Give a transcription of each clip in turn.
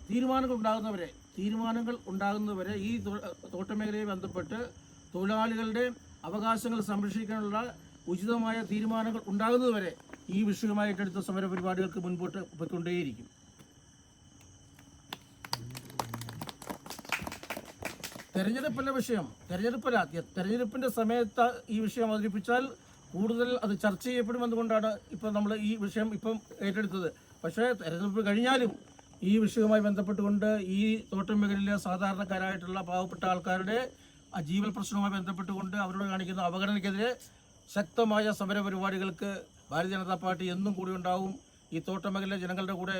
തീരുമാനങ്ങൾ ഉണ്ടാകുന്നവരെ ഈ തോട്ടമേഖലയെ ബന്ധപ്പെട്ട് തൊഴിലാളികളുടെ അവകാശങ്ങൾ സംരക്ഷിക്കാനുള്ള ഉചിതമായ തീരുമാനങ്ങൾ ഉണ്ടാകുന്നതുവരെ ഈ വിഷയമായിട്ടെടുത്ത സമര പരിപാടികൾക്ക് മുൻപോട്ട് പോയിക്കൊണ്ടേയിരിക്കും. തെരഞ്ഞെടുപ്പല്ല വിഷയം, തെരഞ്ഞെടുപ്പിൻ്റെ സമയത്ത് ഈ വിഷയം അവതരിപ്പിച്ചാൽ കൂടുതൽ അത് ചർച്ച ചെയ്യപ്പെടുമെന്നുകൊണ്ടാണ് ഇപ്പം നമ്മൾ ഈ വിഷയം ഇപ്പം ഏറ്റെടുത്തത്. പക്ഷേ തെരഞ്ഞെടുപ്പ് കഴിഞ്ഞാലും ഈ വിഷയവുമായി ബന്ധപ്പെട്ടുകൊണ്ട് ഈ തോട്ടം മേഖലയിലെ സാധാരണക്കാരായിട്ടുള്ള പാവപ്പെട്ട ആൾക്കാരുടെ ജീവൽ പ്രശ്നവുമായി ബന്ധപ്പെട്ടുകൊണ്ട് അവരോട് കാണിക്കുന്ന അവഗണനയ്ക്കെതിരെ ശക്തമായ സമര പരിപാടികൾക്ക് ഭാരതീയ ജനതാ പാർട്ടി എന്നും കൂടി ഉണ്ടാവും. ഈ തോട്ടം മേഖലയിലെ ജനങ്ങളുടെ കൂടെ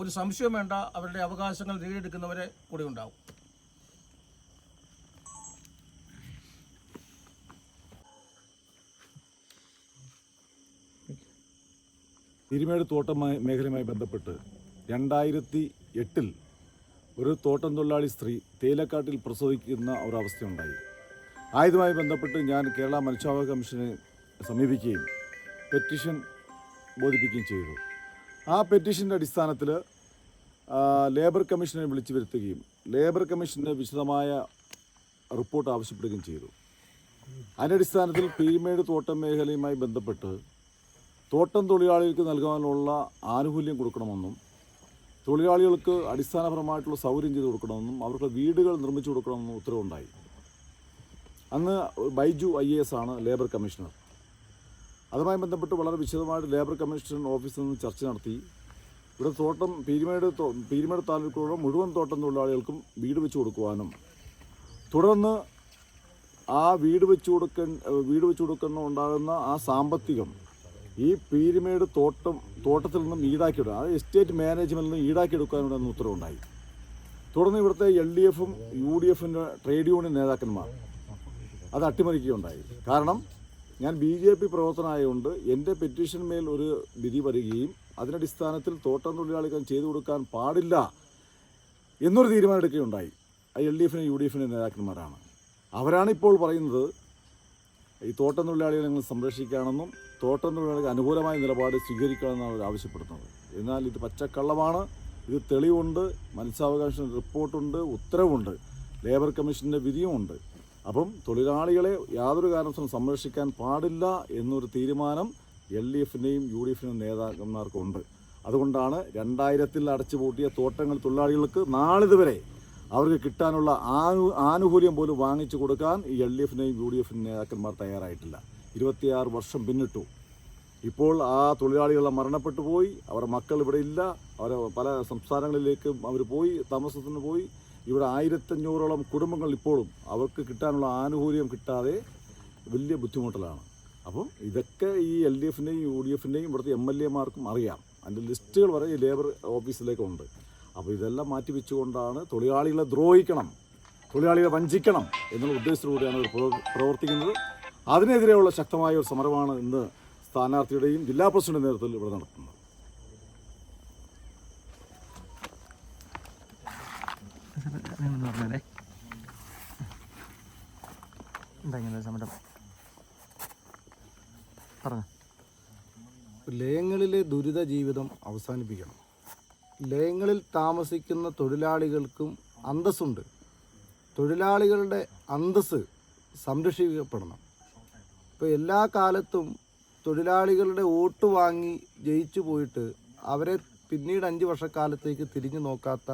ഒരു സംശയം വേണ്ട, അവരുടെ അവകാശങ്ങൾ നേടിയെടുക്കുന്നവരെ കൂടി ഉണ്ടാവും. പീരുമേട് തോട്ടം മേഖലയുമായി ബന്ധപ്പെട്ട് 2008 ഒരു തോട്ടം തൊഴിലാളി സ്ത്രീ തേയിലക്കാട്ടിൽ പ്രസവിക്കുന്ന ഒരവസ്ഥയുണ്ടായി. ആയതുമായി ബന്ധപ്പെട്ട് ഞാൻ കേരള മനുഷ്യാവകാശ കമ്മീഷനെ സമീപിക്കുകയും പെറ്റീഷൻ ബോധിപ്പിക്കുകയും ചെയ്തു. ആ പെറ്റീഷൻ്റെ അടിസ്ഥാനത്തിൽ ലേബർ കമ്മീഷനെ വിളിച്ചു വരുത്തുകയും ലേബർ കമ്മീഷൻ്റെ വിശദമായ റിപ്പോർട്ട് ആവശ്യപ്പെടുകയും ചെയ്തു. അതിൻ്റെ അടിസ്ഥാനത്തിൽ പീരുമേട് തോട്ടം മേഖലയുമായി ബന്ധപ്പെട്ട് തോട്ടം തൊഴിലാളികൾക്ക് നൽകാനുള്ള ആനുകൂല്യം കൊടുക്കണമെന്നും തൊഴിലാളികൾക്ക് അടിസ്ഥാനപരമായിട്ടുള്ള സൗകര്യം ചെയ്ത് കൊടുക്കണമെന്നും അവർക്ക് വീടുകൾ നിർമ്മിച്ചു കൊടുക്കണമെന്നും ഉത്തരവുണ്ടായി. അന്ന് ബൈജു IAS ആണ് ലേബർ കമ്മീഷണർ. അതുമായി ബന്ധപ്പെട്ട് വളരെ വിശദമായിട്ട് ലേബർ കമ്മീഷൻ ഓഫീസിൽ നിന്ന് ചർച്ച നടത്തി. ഇവിടെ പീരുമേട് താലൂക്കിലുള്ള മുഴുവൻ തോട്ടം തൊഴിലാളികൾക്കും വീട് വെച്ച് കൊടുക്കുവാനും തുടർന്ന് ആ വീട് വെച്ച് കൊടുക്കുന്ന ഉണ്ടാകുന്ന ആ സാമ്പത്തികം ഈ പീരുമേട് തോട്ടത്തിൽ നിന്നും ഈടാക്കിയെടുക്കുക, അത് എസ്റ്റേറ്റ് മാനേജ്മെൻറ്റിൽ നിന്ന് ഈടാക്കിയെടുക്കാനുള്ള ഉത്തരവുണ്ടായി. തുടർന്ന് ഇവിടുത്തെ LDFും UDFിൻ്റെ ട്രേഡ് യൂണിയൻ നേതാക്കന്മാർ അത് അട്ടിമറിക്കുകയുണ്ടായി. കാരണം ഞാൻ BJP പ്രവർത്തനമായതുകൊണ്ട് എൻ്റെ പെറ്റീഷൻ മേൽ ഒരു വിധി വരികയും അതിനടിസ്ഥാനത്തിൽ തോട്ടം തൊഴിലാളികൾ ചെയ്തു കൊടുക്കാൻ പാടില്ല എന്നൊരു തീരുമാനം എടുക്കുകയുണ്ടായി. LDFിനും UDFിൻ്റെ നേതാക്കന്മാരാണ്. അവരാണ് ഇപ്പോൾ പറയുന്നത് ഈ തോട്ടം തൊഴിലാളികളെ നിങ്ങൾ സംരക്ഷിക്കുകയാണെന്നും തോട്ടം തൊഴിലാളികൾക്ക് അനുകൂലമായ നിലപാട് സ്വീകരിക്കണമെന്നാണ് അവർ ആവശ്യപ്പെടുന്നത്. എന്നാൽ ഇത് പച്ചക്കള്ളമാണ്. ഇത് തെളിവുണ്ട്, മനുഷ്യാവകാശ റിപ്പോർട്ടുണ്ട്, ഉത്തരവുണ്ട്, ലേബർ കമ്മീഷൻ്റെ വിധിയുമുണ്ട്. അപ്പം തൊഴിലാളികളെ യാതൊരു കാരണത്തിനും സംരക്ഷിക്കാൻ പാടില്ല എന്നൊരു തീരുമാനം LDFിൻ്റെയും UDFിൻ്റെയും നേതാക്കന്മാർക്കുണ്ട്. അതുകൊണ്ടാണ് 2000 അടച്ചുപൂട്ടിയ തോട്ടങ്ങൾ തൊഴിലാളികൾക്ക് നാളിതുവരെ അവർക്ക് കിട്ടാനുള്ള ആനുകൂല്യം പോലും വാങ്ങിച്ചു കൊടുക്കാൻ ഈ LDFിൻ്റെയും UDFിൻ്റെയും നേതാക്കന്മാർ തയ്യാറായിട്ടില്ല. 26 വർഷം പിന്നിട്ടു. ഇപ്പോൾ ആ തൊഴിലാളികളെ മരണപ്പെട്ടു പോയി. അവരുടെ മക്കൾ ഇവിടെ ഇല്ല. അവർ പല സംസ്ഥാനങ്ങളിലേക്ക് അവർ പോയി, താമസത്തിന് പോയി. ഇവിടെ 1500ഓളം കുടുംബങ്ങൾ ഇപ്പോഴും അവർക്ക് കിട്ടാനുള്ള ആനുകൂല്യം കിട്ടാതെ വലിയ ബുദ്ധിമുട്ടിലാണ്. അപ്പം ഇതൊക്കെ ഈ LDFിൻ്റെയും UDFിൻ്റെയും ഇവിടുത്തെ MLAമാർക്കും അറിയാം. അതിൻ്റെ ലിസ്റ്റുകൾ വരെ ഈ ലേബർ ഓഫീസിലേക്കുണ്ട്. അപ്പോൾ ഇതെല്ലാം മാറ്റിവെച്ചുകൊണ്ടാണ് തൊഴിലാളികളെ ദ്രോഹിക്കണം, തൊഴിലാളികളെ വഞ്ചിക്കണം എന്നുള്ള ഉദ്ദേശത്തോടുകൂടിയാണ് അവർ പ്രവർത്തിക്കുന്നത്. അതിനെതിരെയുള്ള ശക്തമായ ഒരു സമരമാണ് ഇന്ന് സ്ഥാനാർത്ഥിയുടെയും ജില്ലാ പ്രസിഡന്റ് നേതൃത്വത്തിൽ ഇവിടെ നടത്തുന്നത്. ലയങ്ങളിലെ ദുരിത ജീവിതം അവസാനിപ്പിക്കണം. ലയങ്ങളിൽ താമസിക്കുന്ന തൊഴിലാളികൾക്കും അന്തസ്സുണ്ട്. തൊഴിലാളികളുടെ അന്തസ്സ് സംരക്ഷിക്കപ്പെടണം. ഇപ്പോൾ എല്ലാ കാലത്തും തൊഴിലാളികളുടെ വോട്ട് വാങ്ങി ജയിച്ചു പോയിട്ട് അവരെ പിന്നീട് 5 വർഷക്കാലത്തേക്ക് തിരിഞ്ഞു നോക്കാത്ത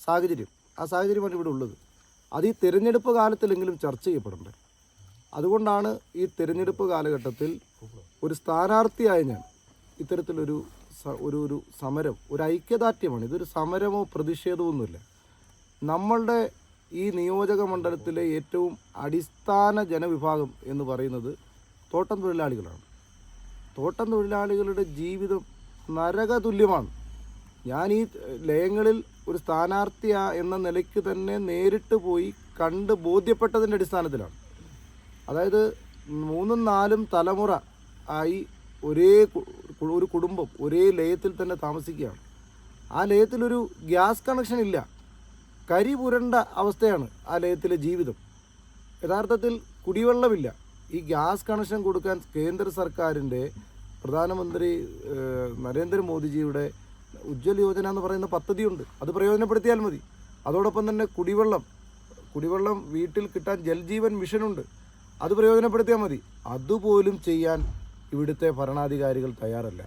സാഹചര്യം, ആ സാഹചര്യമാണ് ഇവിടെ ഉള്ളത്. അത് ഈ തിരഞ്ഞെടുപ്പ് കാലത്തിലെങ്കിലും ചർച്ച ചെയ്യപ്പെടണ്ടേ. അതുകൊണ്ടാണ് ഈ തിരഞ്ഞെടുപ്പ് കാലഘട്ടത്തിൽ ഒരു സ്ഥാനാർത്ഥിയായ ഞാൻ ഇത്തരത്തിലൊരു ഒരു സമരം, ഒരു ഐക്യദാർഢ്യമാണ്. ഇതൊരു സമരമോ പ്രതിഷേധമൊന്നുമില്ല. നമ്മളുടെ ഈ നിയോജക മണ്ഡലത്തിലെ ഏറ്റവും അടിസ്ഥാന ജനവിഭാഗം എന്ന് പറയുന്നത് തോട്ടം തൊഴിലാളികളാണ്. തോട്ടം തൊഴിലാളികളുടെ ജീവിതം നരകതുല്യമാണ്. ഞാൻ ഈ ലയങ്ങളിൽ ഒരു സ്ഥാനാർത്ഥി എന്ന നിലയ്ക്ക് തന്നെ നേരിട്ട് പോയി കണ്ട് ബോധ്യപ്പെട്ടതിൻ്റെ അടിസ്ഥാനത്തിലാണ്. അതായത് 3-4 തലമുറ ആയി ഒരു കുടുംബം ഒരേ ലയത്തിൽ തന്നെ താമസിക്കുകയാണ്. ആ ലയത്തിലൊരു ഗ്യാസ് കണക്ഷൻ ഇല്ല. കരി പുരണ്ട അവസ്ഥയാണ് ആ ലയത്തിലെ ജീവിതം. യഥാർത്ഥത്തിൽ കുടിവെള്ളമില്ല. ഈ ഗ്യാസ് കണക്ഷൻ കൊടുക്കാൻ കേന്ദ്ര സർക്കാരിൻ്റെ പ്രധാനമന്ത്രി നരേന്ദ്രമോദിജിയുടെ ഉജ്ജ്വൽ യോജന എന്ന് പറയുന്ന പദ്ധതിയുണ്ട്, അത് പ്രയോജനപ്പെടുത്തിയാൽ മതി. അതോടൊപ്പം തന്നെ കുടിവെള്ളം വീട്ടിൽ കിട്ടാൻ ജൽജീവൻ മിഷനുണ്ട്, അത് പ്രയോജനപ്പെടുത്തിയാൽ മതി. അതുപോലും ചെയ്യാൻ ഇവിടുത്തെ ഭരണാധികാരികൾ തയ്യാറല്ല.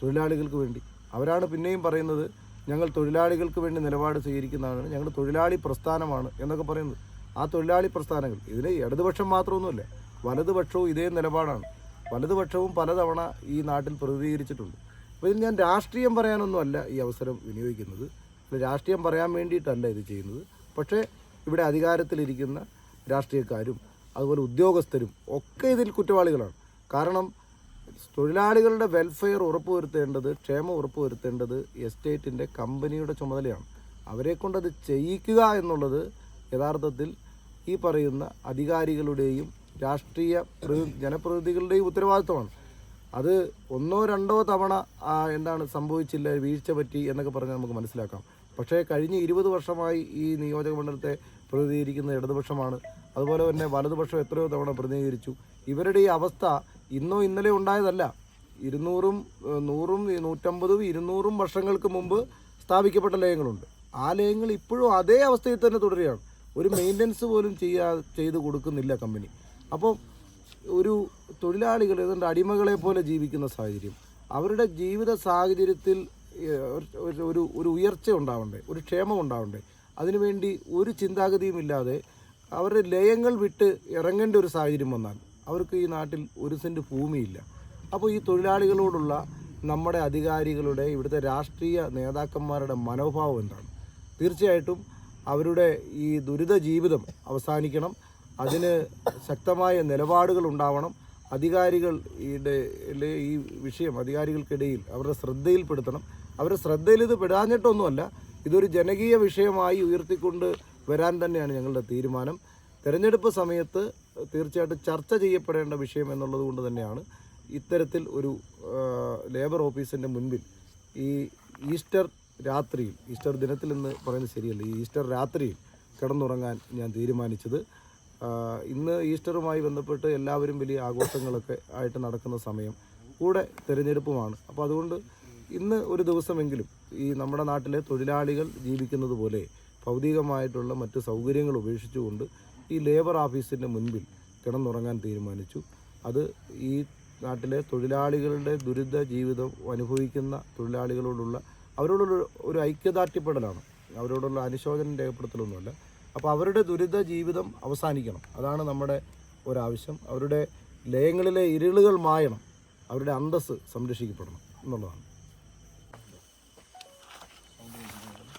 തൊഴിലാളികൾക്ക് വേണ്ടി അവരാണ് പിന്നെയും പറയുന്നത് ഞങ്ങൾ തൊഴിലാളികൾക്ക് വേണ്ടി നിലപാട് സ്വീകരിക്കുന്നതാണ്, ഞങ്ങൾ തൊഴിലാളി പ്രസ്ഥാനമാണ് എന്നൊക്കെ പറയുന്നത്. ആ തൊഴിലാളി പ്രസ്ഥാനങ്ങൾ ഇതിന് ഇടതുപക്ഷം മാത്രമൊന്നുമല്ല, വലതുപക്ഷവും ഇതേ നിലപാടാണ്. വലതുപക്ഷവും പലതവണ ഈ നാട്ടിൽ പ്രതികരിച്ചിട്ടുണ്ട്. അപ്പോൾ ഇതിൽ ഞാൻ രാഷ്ട്രീയം പറയാനൊന്നുമല്ല ഈ അവസരം വിനിയോഗിക്കുന്നത്, രാഷ്ട്രീയം പറയാൻ വേണ്ടിയിട്ടല്ല ഇത് ചെയ്യുന്നത്. പക്ഷേ ഇവിടെ അധികാരത്തിലിരിക്കുന്ന രാഷ്ട്രീയക്കാരും അതുപോലെ ഉദ്യോഗസ്ഥരും ഒക്കെ ഇതിൽ കുറ്റവാളികളാണ്. കാരണം തൊഴിലാളികളുടെ വെൽഫെയർ ഉറപ്പുവരുത്തേണ്ടത്, ക്ഷേമം ഉറപ്പുവരുത്തേണ്ടത് എസ്റ്റേറ്റിൻ്റെ കമ്പനിയുടെ ചുമതലയാണ്. അവരെ കൊണ്ടത് ചെയ്യിക്കുക എന്നുള്ളത് യഥാർത്ഥത്തിൽ ഈ പറയുന്ന അധികാരികളുടെയും രാഷ്ട്രീയ ജനപ്രതിനിധികളുടെയും ഉത്തരവാദിത്വമാണ്. അത് ഒന്നോ രണ്ടോ തവണ സംഭവിച്ചില്ല, വീഴ്ച പറ്റി എന്നൊക്കെ പറഞ്ഞാൽ നമുക്ക് മനസ്സിലാക്കാം. പക്ഷേ കഴിഞ്ഞ 20 വർഷമായി ഈ നിയോജക മണ്ഡലത്തെ പ്രതിനിധീകരിക്കുന്ന ഇടതുപക്ഷമാണ്. അതുപോലെ തന്നെ വലതുപക്ഷം എത്രയോ തവണ പ്രതിനിധീകരിച്ചു. ഇവരുടെ ഈ അവസ്ഥ ഇന്നോ ഇന്നലെ ഉണ്ടായതല്ല. 100ഉം 150ഉം 200ഉം വർഷങ്ങൾക്ക് മുമ്പ് സ്ഥാപിക്കപ്പെട്ട ലയങ്ങളുണ്ട്. ആ ലയങ്ങൾ ഇപ്പോഴും അതേ അവസ്ഥയിൽ തന്നെ തുടരുകയാണ്. ഒരു മെയിൻ്റനൻസ് പോലും ചെയ്ത് കൊടുക്കുന്നില്ല കമ്പനി. അപ്പോൾ ഒരു തൊഴിലാളികൾ ഏതാണ്ട് അടിമകളെ പോലെ ജീവിക്കുന്ന സാഹചര്യം, അവരുടെ ജീവിത സാഹചര്യത്തിൽ ഒരു ഉയർച്ച ഉണ്ടാവണ്ടേ, ഒരു ക്ഷേമം ഉണ്ടാവണ്ടേ, അതിനുവേണ്ടി ഒരു ചിന്താഗതിയുമില്ലാതെ അവരുടെ ലയങ്ങൾ വിട്ട് ഇറങ്ങേണ്ട ഒരു സാഹചര്യം വന്നാൽ അവർക്ക് ഈ നാട്ടിൽ ഒരു സെൻറ്റ് ഭൂമിയില്ല. അപ്പോൾ ഈ തൊഴിലാളികളോടുള്ള നമ്മുടെ അധികാരികളുടെ, ഇവിടുത്തെ രാഷ്ട്രീയ നേതാക്കന്മാരുടെ മനോഭാവം എന്താണ്? തീർച്ചയായിട്ടും അവരുടെ ഈ ദുരിത ജീവിതം അവസാനിക്കണം. അതിന് ശക്തമായ നിലപാടുകൾ ഉണ്ടാവണം. ഈ വിഷയം അധികാരികൾക്കിടയിൽ അവരുടെ ശ്രദ്ധയിൽപ്പെടുത്തണം. അവരുടെ ശ്രദ്ധയിൽ ഇത് പെടാഞ്ഞിട്ടൊന്നുമല്ല, ഇതൊരു ജനകീയ വിഷയമായി ഉയർത്തിക്കൊണ്ട് വരാൻ തന്നെയാണ് ഞങ്ങളുടെ തീരുമാനം. തെരഞ്ഞെടുപ്പ് സമയത്ത് തീർച്ചയായിട്ടും ചർച്ച ചെയ്യപ്പെടേണ്ട വിഷയം എന്നുള്ളത് കൊണ്ട് തന്നെയാണ് ഇത്തരത്തിൽ ഒരു ലേബർ ഓഫീസിൻ്റെ മുൻപിൽ ഈ ഈസ്റ്റർ ദിനത്തിൽ എന്ന് പറയുന്നത് ശരിയല്ല, ഈ ഈസ്റ്റർ രാത്രിയിൽ കിടന്നുറങ്ങാൻ ഞാൻ തീരുമാനിച്ചത്. ഇന്ന് ഈസ്റ്ററുമായി ബന്ധപ്പെട്ട് എല്ലാവരും വലിയ ആഘോഷങ്ങളൊക്കെ ആയിട്ട് നടക്കുന്ന സമയം, കൂടെ തിരഞ്ഞെടുപ്പുമാണ്. അപ്പോൾ അതുകൊണ്ട് ഇന്ന് ഒരു ദിവസമെങ്കിലും ഈ നമ്മുടെ നാട്ടിലെ തൊഴിലാളികൾ ജീവിക്കുന്നത് പോലെ ഭൗതികമായിട്ടുള്ള മറ്റ് സൗകര്യങ്ങൾ ഉപേക്ഷിച്ചുകൊണ്ട് ഈ ലേബർ ഓഫീസിൻ്റെ മുൻപിൽ കിടന്നുറങ്ങാൻ തീരുമാനിച്ചു. അത് ഈ നാട്ടിലെ തൊഴിലാളികളുടെ ദുരിത ജീവിതം അനുഭവിക്കുന്ന തൊഴിലാളികളോടുള്ള അവരോടുള്ള ഒരു ഐക്യദാർഢ്യപ്പെടലാണ്, അവരോടുള്ള അനുശോചനം രേഖപ്പെടുത്തലൊന്നുമല്ല. അപ്പോൾ അവരുടെ ദുരിത ജീവിതം അവസാനിക്കണം, അതാണ് നമ്മുടെ ഒരാവശ്യം. അവരുടെ ലയങ്ങളിലെ ഇരുളുകൾ മായണം, അവരുടെ അന്തസ്സ് സംരക്ഷിക്കപ്പെടണം എന്നുള്ളതാണ്.